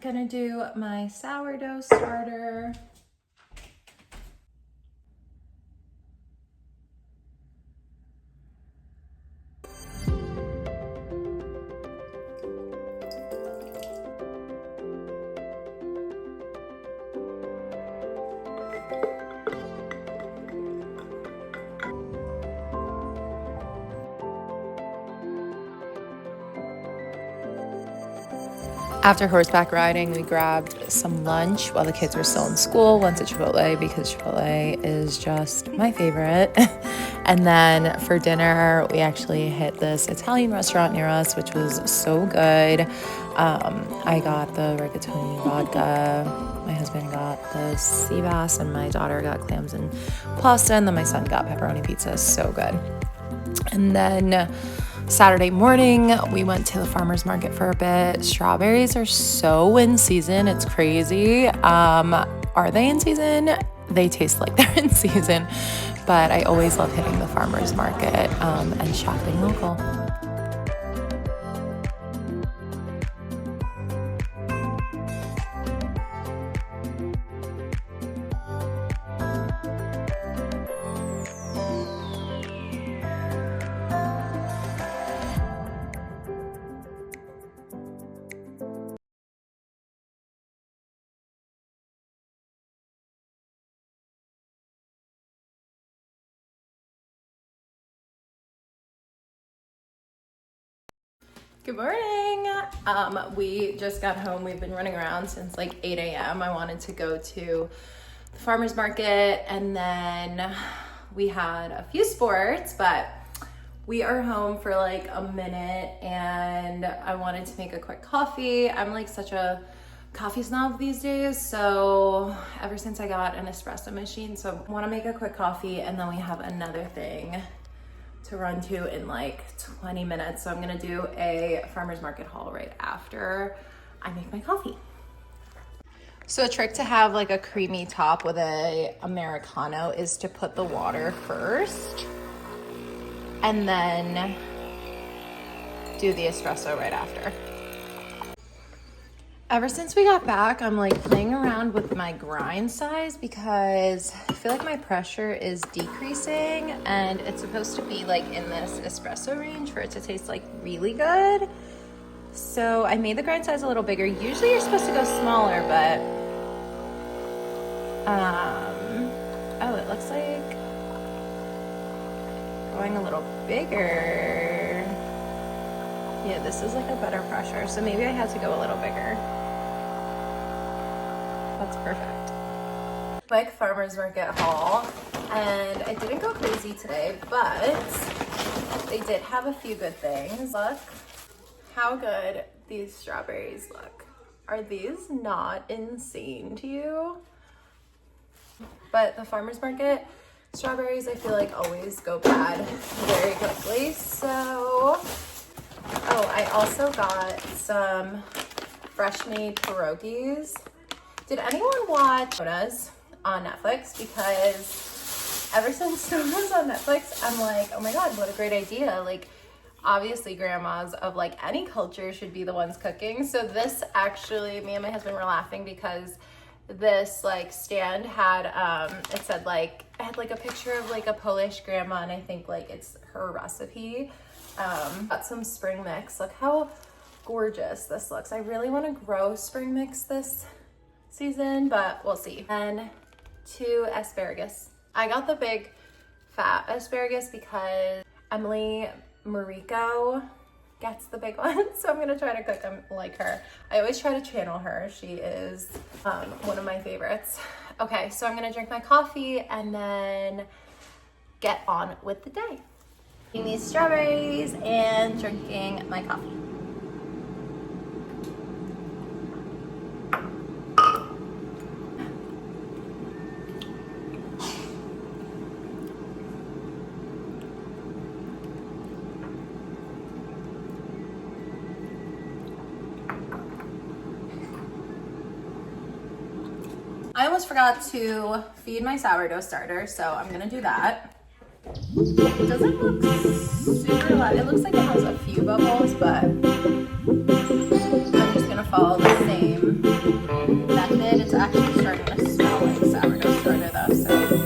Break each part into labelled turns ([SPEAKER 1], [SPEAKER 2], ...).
[SPEAKER 1] gonna do my sourdough starter. After horseback riding, we grabbed some lunch while the kids were still in school. Went to Chipotle because Chipotle is just my favorite. And then for dinner, we actually hit this Italian restaurant near us, which was so good. I got the rigatoni vodka. My husband got the sea bass, and my daughter got clams and pasta, and then my son got pepperoni pizza. So good. And then Saturday morning, we went to the farmer's market for a bit. Strawberries are so in season. It's crazy. Are they in season? They taste like they're in season. But I always love hitting the farmer's market and shopping local. Good morning. We just got home. We've been running around since like 8 a.m. I wanted to go to the farmer's market, and then we had a few sports, but we are home for like a minute, and I wanted to make a quick coffee. I'm like such a coffee snob these days, so ever since I got an espresso machine, so I want to make a quick coffee, and then we have another thing to run to in like 20 minutes. So I'm gonna do a farmer's market haul right after I make my coffee. So a trick to have like a creamy top with a Americano is to put the water first and then do the espresso right after. Ever since we got back, I'm like playing around with my grind size because I feel like my pressure is decreasing, and it's supposed to be like in this espresso range for it to taste like really good. So I made the grind size a little bigger. Usually you're supposed to go smaller, but oh, it looks like going a little bigger. Yeah, this is like a better pressure, so maybe I had to go a little bigger. That's perfect. Quick farmer's market haul, and I didn't go crazy today, but they did have a few good things. Look how good these strawberries look. Are these not insane to you? But the farmer's market strawberries, I feel like always go bad very quickly, so oh, I also got some fresh made pierogies. Did anyone watch Sona's on Netflix? Because ever since Sona's on Netflix, I'm like, oh my God, what a great idea. Like, obviously grandmas of like any culture should be the ones cooking. So this actually, me and my husband were laughing because this like stand had, it said like, it had like a picture of like a Polish grandma, and I think like it's her recipe. Got some spring mix. Look how gorgeous this looks. I really want to grow spring mix this season, but we'll see. And 2 asparagus. I got the big fat asparagus because Emily Mariko gets the big one, so I'm gonna try to cook them like her. I always try to channel her. She is one of my favorites. Okay, so I'm gonna drink my coffee and then get on with the day. Eating these strawberries and drinking my coffee. I almost forgot to feed my sourdough starter, so I'm gonna do that. It doesn't look super loud. It looks like it has a few bubbles, but I'm just gonna gonna follow the same method. It's actually starting to smell like sourdough starter though, so.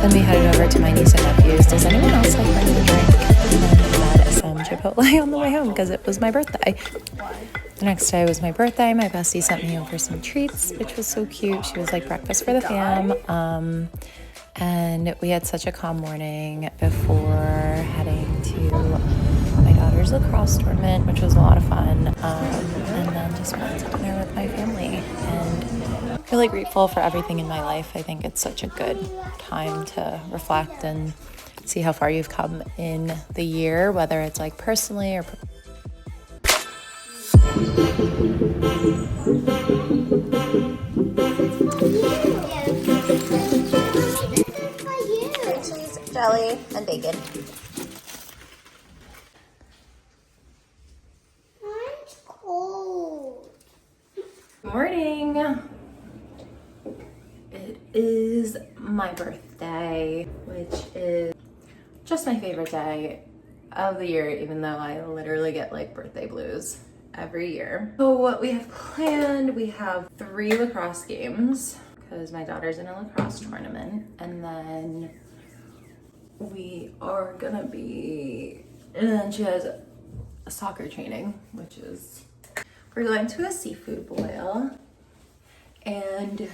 [SPEAKER 2] Then we headed over to my niece and nephew's. Does anyone else like bring a drink? And then we had some Chipotle on the way home because it was my birthday. The next day was my birthday. My bestie sent me over some treats, which was so cute. She was like breakfast for the fam. And we had such a calm morning before heading to my daughter's lacrosse tournament, which was a lot of fun. And then just went to dinner with my family. And really grateful for everything in my life. I think it's such a good time to reflect and see how far you've come in the year, whether it's like personally or
[SPEAKER 1] Cheese, jelly, and bacon.
[SPEAKER 3] Mine's cold.
[SPEAKER 1] Morning. It is my birthday, which is just my favorite day of the year, even though I literally get like birthday blues every year. So what we have planned, we have 3 lacrosse games because my daughter's in a lacrosse tournament, and then we are gonna be, and then she has a soccer training, which is, we're going to a seafood boil, and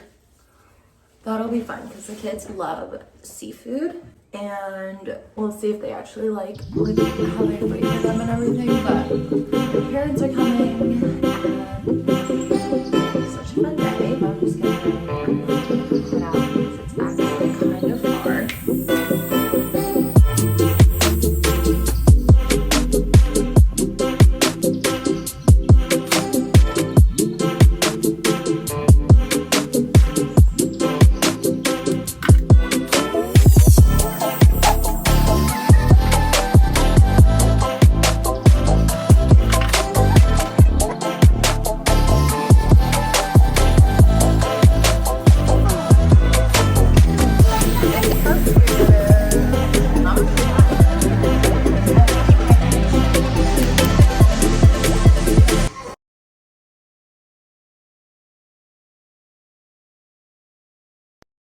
[SPEAKER 1] that'll be fun because the kids love seafood, and we'll see if they actually like how they wait for them and everything. But their parents are coming, and it's such a fun day. I'm just gonna head out because it's actually kind of far.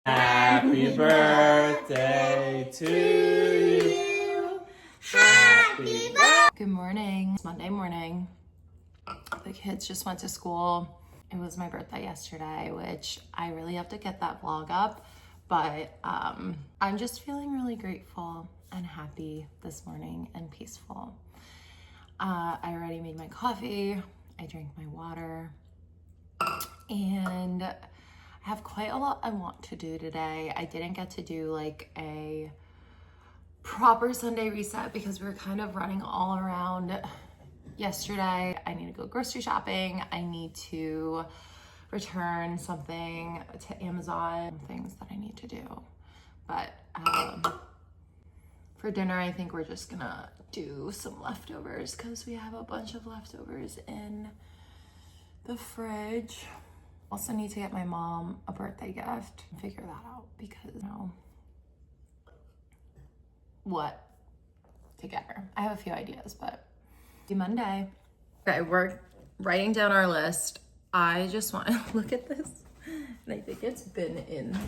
[SPEAKER 4] Happy birthday to you. Happy birthday.
[SPEAKER 2] Good morning. It's Monday morning. The kids just went to school. It was my birthday yesterday, which I really have to get that vlog up, but I'm just feeling really grateful and happy this morning and peaceful. I already made my coffee. I drank my water, and I have quite a lot I want to do today. I didn't get to do like a proper Sunday reset because we were kind of running all around yesterday. I need to go grocery shopping. I need to return something to Amazon, things that I need to do. But for dinner, I think we're just gonna do some leftovers because we have a bunch of leftovers in the fridge. Also need to get my mom a birthday gift and figure that out because, you know, what to get her. I have a few ideas, but do Monday.
[SPEAKER 1] Okay, we're writing down our list. I just want to look at this, and I think it's been in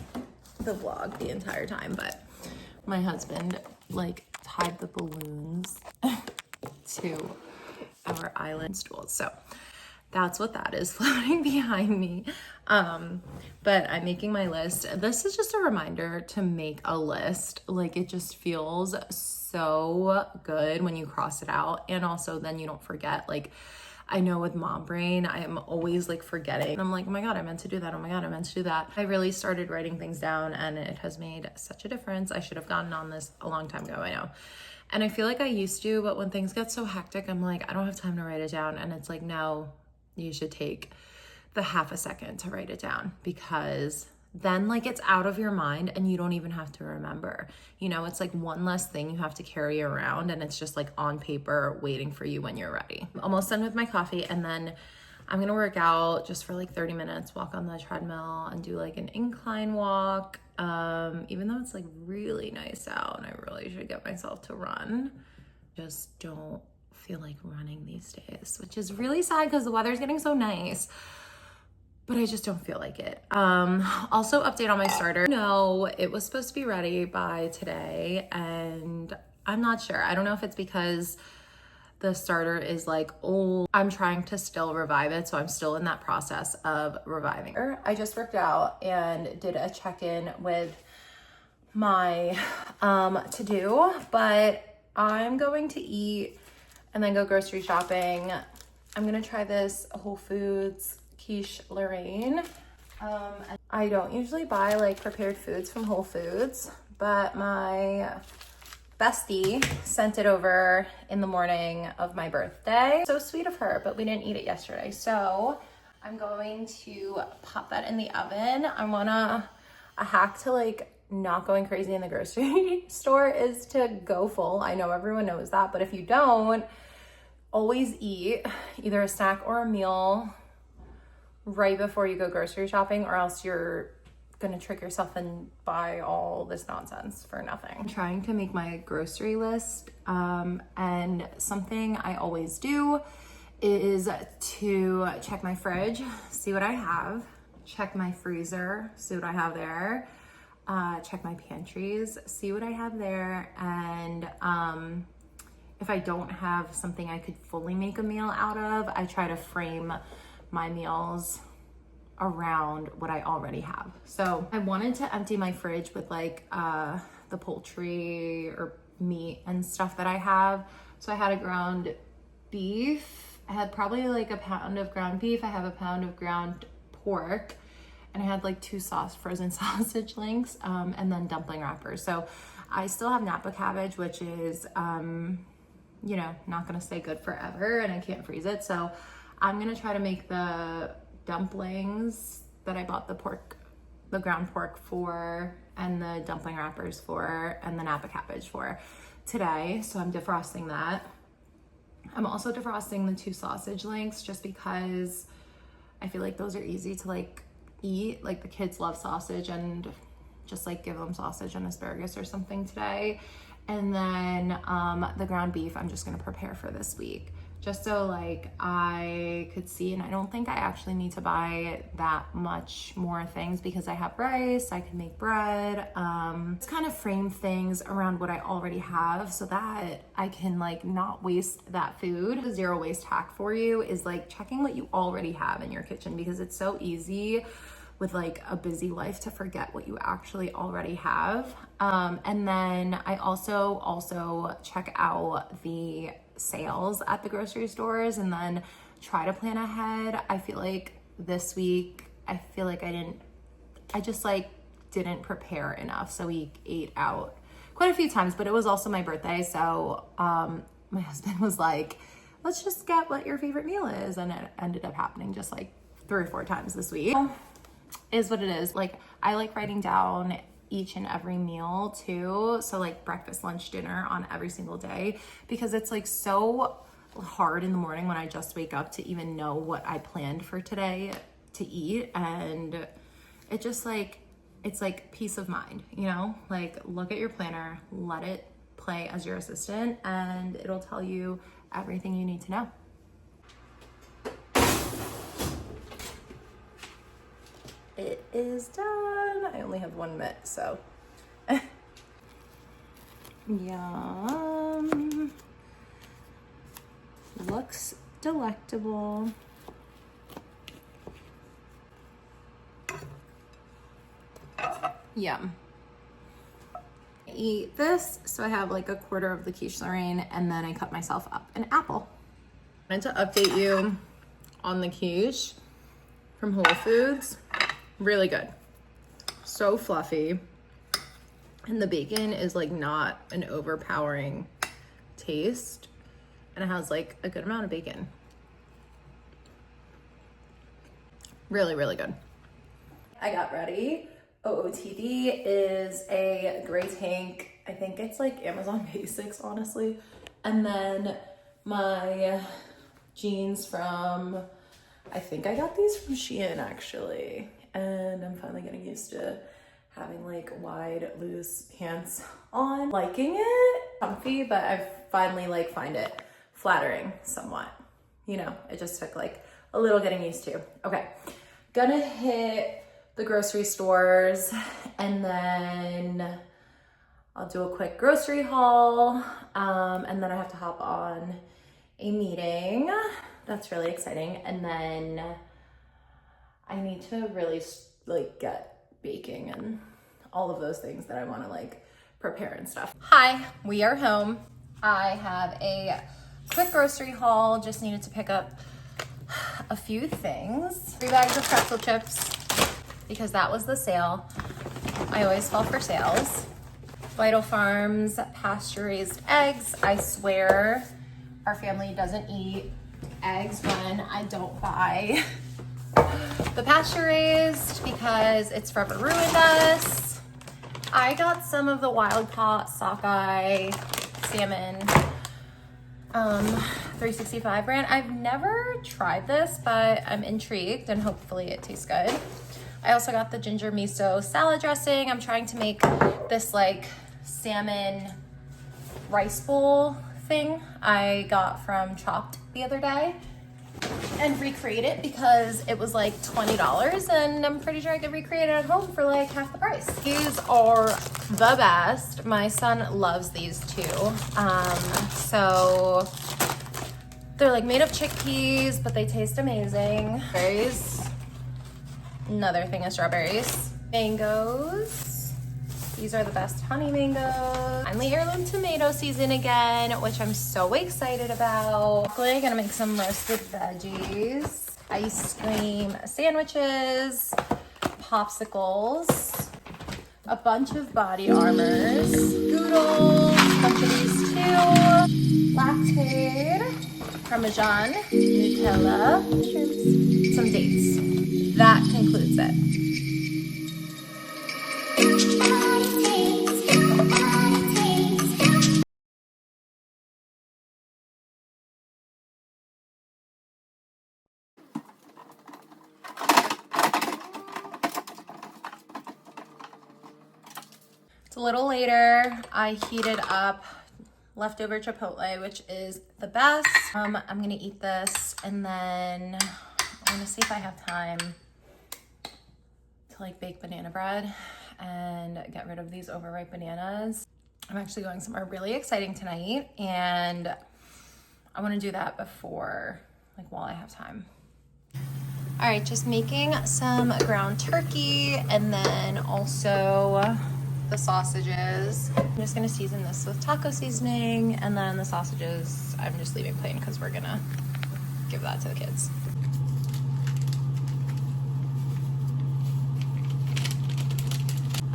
[SPEAKER 1] the vlog the entire time, but my husband like tied the balloons to our island stools. So that's what that is floating behind me. But I'm making my list. This is just a reminder to make a list. Like, it just feels so good when you cross it out. And also then you don't forget. Like, I know with mom brain, I am always like forgetting. I'm like, oh my God, I meant to do that. Oh my God, I meant to do that. I really started writing things down and it has made such a difference. I should have gotten on this a long time ago, I know.
[SPEAKER 2] And I feel like I used to, but when things get so hectic, I'm like, I don't have time to write it down. And it's like, no, you should take the half a second to write it down, because then like it's out of your mind and you don't even have to remember. You know, it's like one less thing you have to carry around, and it's just like on paper waiting for you when you're ready. I'm almost done with my coffee, and then I'm gonna work out just for like 30 minutes, walk on the treadmill and do like an incline walk. Even though it's like really nice out and I really should get myself to run, just don't feel like running these days, which is really sad because the weather's getting so nice, but I just don't feel like it. Also, update on my starter. No, it was supposed to be ready by today, and I'm not sure. I don't know if it's because the starter is like old. I'm trying to still revive it, so I'm still in that process of reviving. I just worked out and did a check-in with my to-do, but I'm going to eat and then go grocery shopping. I'm gonna try this Whole Foods quiche Lorraine. I don't usually buy like prepared foods from Whole Foods, but my bestie sent it over in the morning of my birthday. So sweet of her, but we didn't eat it yesterday. So I'm going to pop that in the oven. I wanna, a hack to like not going crazy in the grocery store is to go full. I know everyone knows that, but if you don't, always eat either a snack or a meal right before you go grocery shopping, or else you're gonna trick yourself and buy all this nonsense for nothing. I'm trying to make my grocery list, and something I always do is to check my fridge, see what I have, check my freezer, see what I have there, check my pantries, see what I have there, and if I don't have something I could fully make a meal out of, I try to frame my meals around what I already have. So I wanted to empty my fridge with like the poultry or meat and stuff that I have. So I had a ground beef. I had probably like a pound of ground beef. I have a pound of ground pork, and I had like 2 frozen sausage links, and then dumpling wrappers. So I still have Napa cabbage, which is, you know, not gonna stay good forever, and I can't freeze it. So I'm gonna try to make the dumplings that I bought the ground pork for, and the dumpling wrappers for, and the Napa cabbage for today. So I'm defrosting that. I'm also defrosting the 2 sausage links just because I feel like those are easy to like eat. Like the kids love sausage, and just like give them sausage and asparagus or something today. And then the ground beef I'm just gonna prepare for this week, just so like I could see. And I don't think I actually need to buy that much more things because I have rice, I can make bread. It's kind of frame things around what I already have so that I can like not waste that food. The 0 waste hack for you is like checking what you already have in your kitchen, because it's so easy with like a busy life to forget what you actually already have. And then I also check out the sales at the grocery stores and then try to plan ahead. I feel like this week, I just like didn't prepare enough. So we ate out quite a few times, but it was also my birthday. So my husband was like, let's just get what your favorite meal is. And it ended up happening just like 3 or 4 times this week. Is what it is. Like I like writing down each and every meal too. So like breakfast, lunch, dinner on every single day, because it's like so hard in the morning when I just wake up to even know what I planned for today to eat. And it just like, it's like peace of mind, you know, like look at your planner, let it play as your assistant, and it'll tell you everything you need to know. It is done. I only have 1 mitt, so. Yum. Looks delectable. Yum. I eat this, so I have like a quarter of the quiche Lorraine, and then I cut myself up an apple. I wanted to update you on the quiche from Whole Foods. Really good. So fluffy. And the bacon is like not an overpowering
[SPEAKER 1] taste, and it has like a good amount of bacon. Really, really good. I got ready. OOTD is a gray tank. I think it's like Amazon Basics, honestly. And then my jeans from, I think I got these from Shein actually. And I'm finally getting used to having like wide, loose pants on. Liking it, comfy, but I finally like find it flattering somewhat. You know, it just took like a little getting used to. Okay, gonna hit the grocery stores and then I'll do a quick grocery haul. And then I have to hop on a meeting. That's really exciting. And then I need to really like get baking and all of those things that I want to like prepare and stuff. Hi, we are home. I have a quick grocery haul. Just needed to pick up a few things. 3 bags of pretzel chips because that was the sale. I always fall for sales. Vital Farms pasture-raised eggs. I swear our family doesn't eat eggs when I don't buy the pasture-raised because it's forever ruined us. I got some of the wild caught sockeye salmon 365 brand. I've never tried this, but I'm intrigued and hopefully it tastes good. I also got the ginger miso salad dressing. I'm trying to make this like salmon rice bowl thing I got from Chopped the other day and recreate it because it was like $20 and I'm pretty sure I could recreate it at home for like half the price. These are the best. My son loves these too. So they're like made of chickpeas, but they taste amazing. Berries. Another thing of strawberries. Mangoes. These are the best honey mangoes. Finally heirloom tomato season again, which I'm so excited about. Hopefully gonna make some roasted veggies, ice cream sandwiches, popsicles, a bunch of body armors, noodles, a bunch of these too, Lactaid, Parmesan, Nutella, shrimps, some dates. That concludes it. It's a little later. I heated up leftover chipotle, which is the best. I'm gonna eat this and then I'm gonna see if I have time to like bake banana bread and get rid of these overripe bananas. I'm actually going somewhere really exciting tonight and I wanna do that before, like while I have time. All right, just making some ground turkey and then also the sausages. I'm just gonna season this with taco seasoning and then the sausages I'm just leaving plain because we're gonna give that to the kids.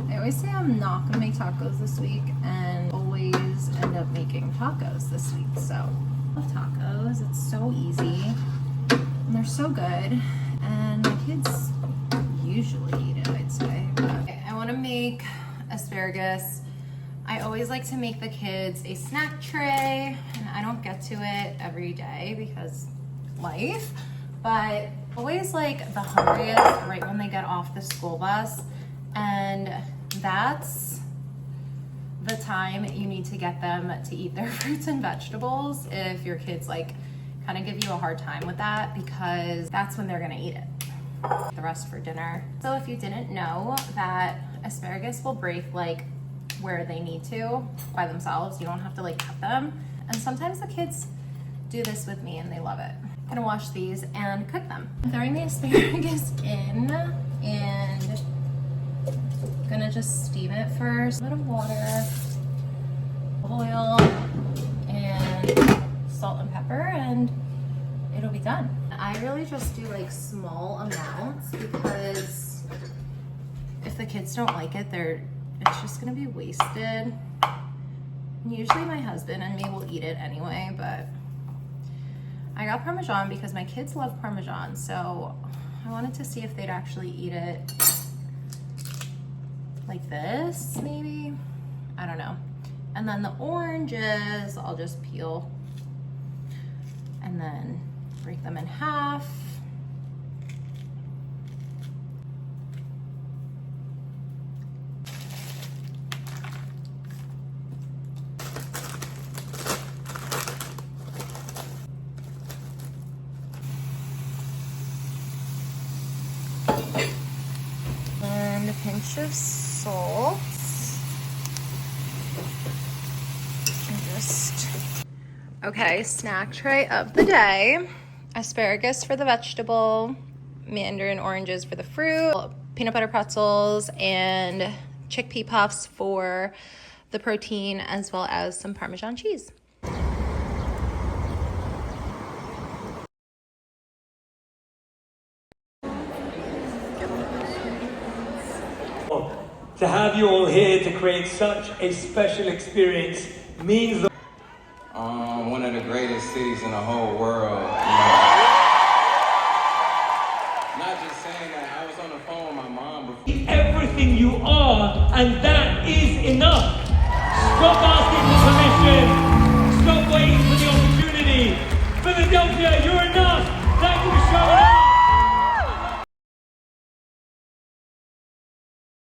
[SPEAKER 1] I always say I'm not gonna make tacos this week and always end up making tacos this week. So I love tacos, it's so easy and they're so good and my kids usually eat it, I'd say. But I wanna make asparagus. I always like to make the kids a snack tray and I don't get to it every day because life, but always like the hungriest right when they get off the school bus, and that's the time you need to get them to eat their fruits and vegetables if your kids like kind of give you a hard time with that, because that's when they're gonna eat it. The rest for dinner. So if you didn't know that asparagus will break like where they need to by themselves, you don't have to like cut them. And sometimes the kids do this with me and they love it. I'm gonna wash these and cook them. I'm throwing the asparagus in and gonna just steam it first. A bit of water, oil, and salt and pepper, and it'll be done. I really just do like small amounts because if the kids don't like it, it's just gonna be wasted. Usually my husband and me will eat it anyway, but I got Parmesan because my kids love Parmesan, so I wanted to see if they'd actually eat it like this, maybe. I don't know. And then the oranges, I'll just peel and then break them in half. And a pinch of salt. Okay, snack tray of the day. Asparagus for the vegetable, mandarin oranges for the fruit, peanut butter pretzels, and chickpea puffs for the protein, as well as some Parmesan cheese.
[SPEAKER 5] To have you all here to create such a special experience means the
[SPEAKER 6] one of the greatest cities in the whole world. Not just saying that. I was on the phone with my mom before.
[SPEAKER 5] everything you are, and that is enough. Stop asking for permission. Stop waiting for the opportunity. Philadelphia, you're in